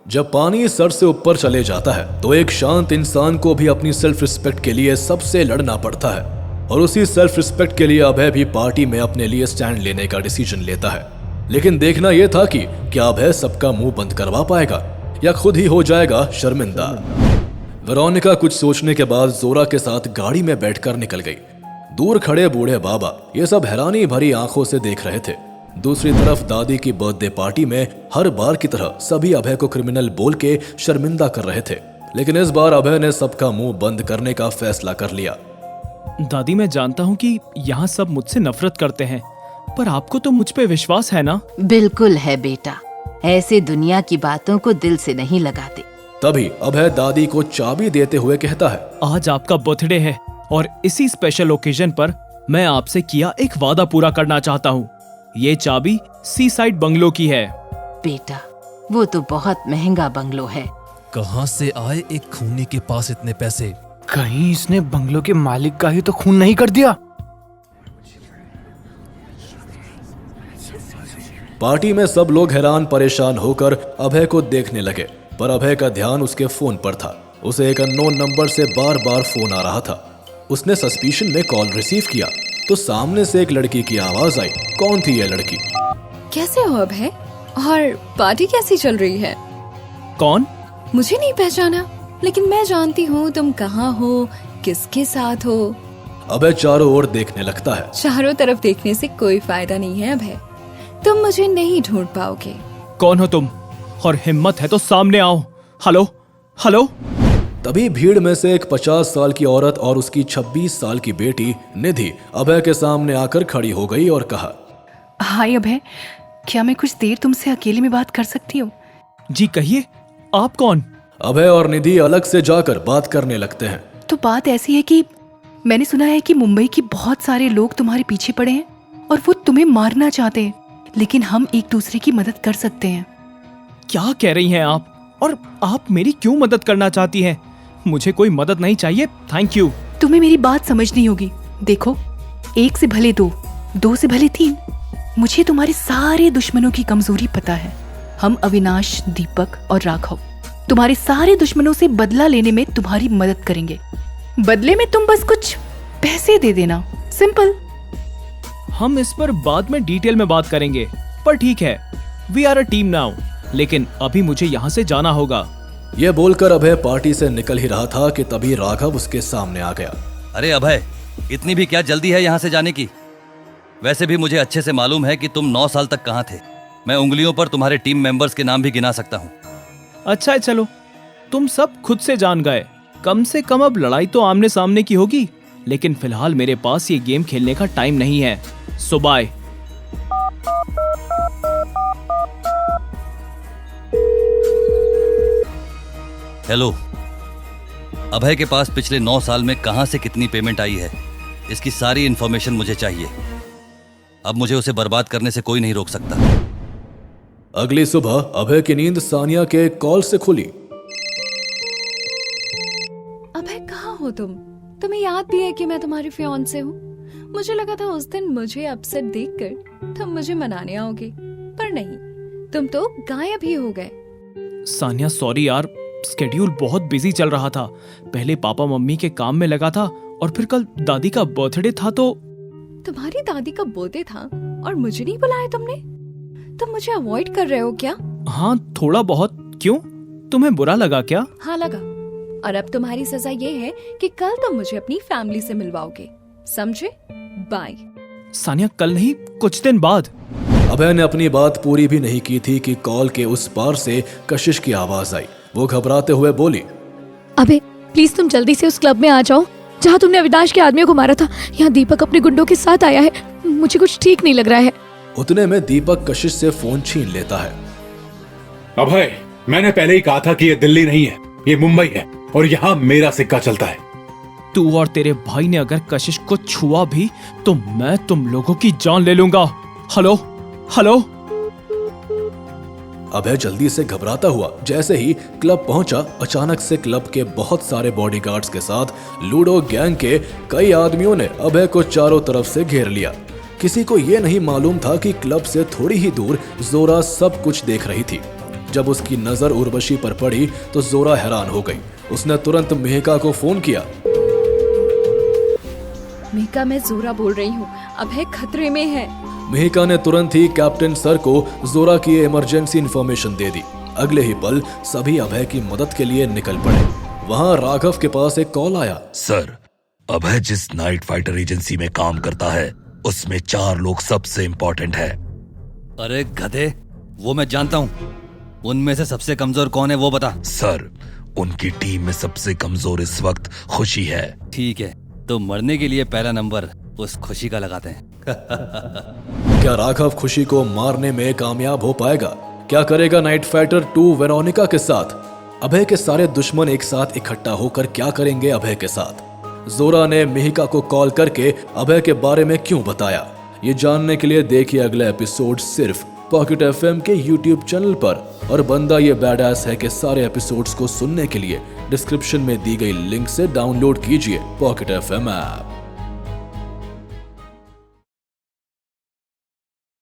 जब पानी सर से ऊपर चले जाता है तो एक शांत इंसान को भी अपनी सेल्फ रिस्पेक्ट के लिए सबसे लड़ना पड़ता है, और उसी सेल्फ रिस्पेक्ट के लिए अभय भी पार्टी में अपने लिए स्टैंड लेने का डिसीजन लेता है। लेकिन देखना यह था कि क्या अभय सबका मुंह बंद करवा पाएगा या खुद ही हो जाएगा शर्मिंदा। वेरोनिका कुछ सोचने के बाद जोरा के साथ गाड़ी में बैठकर निकल गई। दूर खड़े बूढ़े बाबा ये सब हैरानी भरी आंखों से देख रहे थे। दूसरी तरफ दादी की बर्थडे पार्टी में हर बार की तरह सभी अभय को क्रिमिनल बोल के शर्मिंदा कर रहे थे, लेकिन इस बार अभय ने सबका मुंह बंद करने का फैसला कर लिया। दादी, मैं जानता हूँ कि यहाँ सब मुझसे नफरत करते हैं, पर आपको तो मुझ पे विश्वास है ना? बिल्कुल है बेटा, ऐसे दुनिया की बातों को दिल से नहीं लगाते। तभी अभय दादी को चाबी देते हुए कहता है, आज आपका बर्थडे है और इसी स्पेशल ओकेजन पर मैं आपसे किया एक वादा पूरा करना चाहता हूँ। ये चाबी सी साइड बंगलो की है। बेटा, वो तो बहुत महंगा बंगलो है। कहाँ से आए एक खूनी के पास इतने पैसे? कहीं इसने बंगलो के मालिक का ही तो खून नहीं कर दिया? पार्टी में सब लोग हैरान परेशान होकर अभय को देखने लगे, पर अभय का ध्यान उसके फोन पर था। उसे एक अननोन नंबर से बार बार फोन आ रहा था। उसने सस्पिशन में कॉल रिसीव किया तो सामने से एक लड़की की आवाज आई। कौन थी यह लड़की? कैसे हो अभय? और पार्टी कैसी चल रही है? कौन? मुझे नहीं पहचाना, लेकिन मैं जानती हूँ तुम कहाँ हो, किसके साथ हो। अभय चारों ओर देखने लगता है। चारों तरफ देखने से कोई फायदा नहीं है अभय, तुम मुझे नहीं ढूंढ पाओगे। कौन हो तुम? और हिम्मत है तो सामने आओ। Hello hello. तभी भीड़ में से एक 50 साल की औरत और उसकी 26 साल की बेटी निधि अभय के सामने आकर खड़ी हो गई और कहा, हाय अभय, क्या मैं कुछ देर तुमसे अकेले में बात कर सकती हूँ? जी कहिए, आप कौन? अभय और निधि अलग से जाकर बात करने लगते हैं। तो बात ऐसी है कि मैंने सुना है कि मुंबई के बहुत सारे लोग तुम्हारे पीछे पड़े हैं और वो तुम्हें मारना चाहते हैं, लेकिन हम एक दूसरे की मदद कर सकते हैं। क्या कह रही हैं आप? और आप मेरी क्यों मदद करना चाहती हैं? मुझे कोई मदद नहीं चाहिए, थैंक यू। तुम्हें मेरी बात समझनी होगी। देखो, 1 से भले 2, 2 से भले 3। मुझे तुम्हारे सारे दुश्मनों की कमजोरी पता है। हम अविनाश, दीपक और राघव तुम्हारे सारे दुश्मनों से बदला लेने में तुम्हारी मदद करेंगे। बदले में तुम बस कुछ पैसे दे देना, सिंपल। हम इस पर बाद में डिटेल में बात करेंगे, पर ठीक है, we are a team now. लेकिन अभी मुझे यहाँ से जाना होगा। यह बोलकर अभय पार्टी से निकल ही रहा था कि तभी राघव उसके सामने आ गया। अरे अभय, इतनी भी क्या जल्दी है यहाँ से जाने की? वैसे भी मुझे अच्छे से मालूम है कि तुम 9 साल तक कहाँ थे। मैं उंगलियों पर तुम्हारे टीम मेंबर्स के नाम भी गिना सकता हूँ। अच्छा है, चलो, तुम सब खुद से जान गए। कम से कम अब लड़ाई तो आमने सामने की होगी, लेकिन फिलहाल मेरे पास ये गेम खेलने का टाइम नहीं है। सो बाय। हेलो, अभय के पास पिछले 9 साल में कहां से कितनी पेमेंट आई है, इसकी सारी इंफॉर्मेशन मुझे चाहिए। अब मुझे उसे बर्बाद करने से कोई नहीं रोक सकता। अगली सुबह अभय की नींद सानिया के कॉल से खुली। अभय, कहाँ हो तुम? तुम्हें याद भी है कि मैं तुम्हारी फियांसे हूँ? मुझे लगा था उस दिन मुझे अपसेट देखकर तुम मुझे मनाने आओगे, पर नहीं, तुम तो गायब ही हो गए। सानिया, सॉरी यार, स्केड्यूल बहुत बिजी चल रहा था। पहले पापा मम्मी के काम में लगा था और फिर कल दादी का बर्थडे था। तो तुम्हारी दादी का बर्थडे था और मुझे नहीं बुलाया तुमने? तुम मुझे अवॉइड कर रहे हो क्या? हाँ, थोड़ा बहुत। क्यों, तुम्हें बुरा लगा क्या? हाँ, लगा। और अब तुम्हारी सजा ये है कि कल तुम मुझे अपनी फैमिली से मिलवाओगे, समझे? बाय। सानिया, कल नहीं, कुछ दिन बाद। अभय ने अपनी बात पूरी भी नहीं की थी कि कॉल के उस पार से कशिश की आवाज आई। वो घबराते हुए बोली, अबे प्लीज तुम जल्दी से उस क्लब में आ जाओ जहाँ तुमने अविनाश के आदमियों को मारा था। यहाँ दीपक अपने गुंडों के साथ आया है, मुझे कुछ ठीक नहीं लग रहा है। उतने में दीपक कशिश से फोन छीन लेता है। अभय, मैंने पहले ही कहा था कि ये दिल्ली नहीं है, ये मुंबई है और यहाँ मेरा सिक्का चलता है। तू और तेरे भाई ने अगर कशिश को छुआ भी तो मैं तुम लोगों की जान ले लूंगा। Hello hello. अभय जल्दी से घबराता हुआ जैसे ही क्लब पहुंचा, अचानक से क्लब के बहुत सारे बॉडीगार्ड्स के साथ लूडो गैंग के कई आदमियों ने अभय को चारों तरफ से घेर लिया। किसी को यह नहीं मालूम था कि क्लब से थोड़ी ही दूर जोरा सब कुछ देख रही थी। जब उसकी नजर उर्वशी पर पड़ी तो जोरा हैरान हो गई। उसने तुरंत मेहका को फोन किया। मेहका, मैं जोरा बोल रही हूँ, अभय खतरे में है। मेहका ने तुरंत ही कैप्टन सर को जोरा की इमरजेंसी इंफॉर्मेशन दे दी। अगले ही पल सभी अभय की मदद के लिए निकल पड़े। वहां राघव के पास एक कॉल आया। सर, अभय जिस नाइट फाइटर एजेंसी में काम करता है उसमें 4 लोग सबसे इम्पोर्टेंट है। अरे गधे, वो मैं जानता हूँ। उनमें से सबसे कमजोर कौन है वो बता। सर, उनकी टीम में सबसे कमजोर इस वक्त खुशी है। ठीक है, तो मरने के लिए पहला नंबर उस खुशी का लगाते हैं। क्या राघव खुशी को मारने में कामयाब हो पाएगा? क्या करेगा नाइट फाइटर 2 वेरोनिका के साथ? अभय के सारे दुश्मन एक साथ इकट्ठा होकर क्या करेंगे अभय के साथ? जोरा ने मेहका को कॉल करके अभय के बारे में क्यों बताया? ये जानने के लिए देखिए अगला एपिसोड सिर्फ पॉकेट एफएम के यूट्यूब चैनल पर। और बंदा ये बैडएस है कि सारे एपिसोड्स को सुनने के लिए डिस्क्रिप्शन में दी गई लिंक से डाउनलोड कीजिए पॉकेट एफएम ऐप।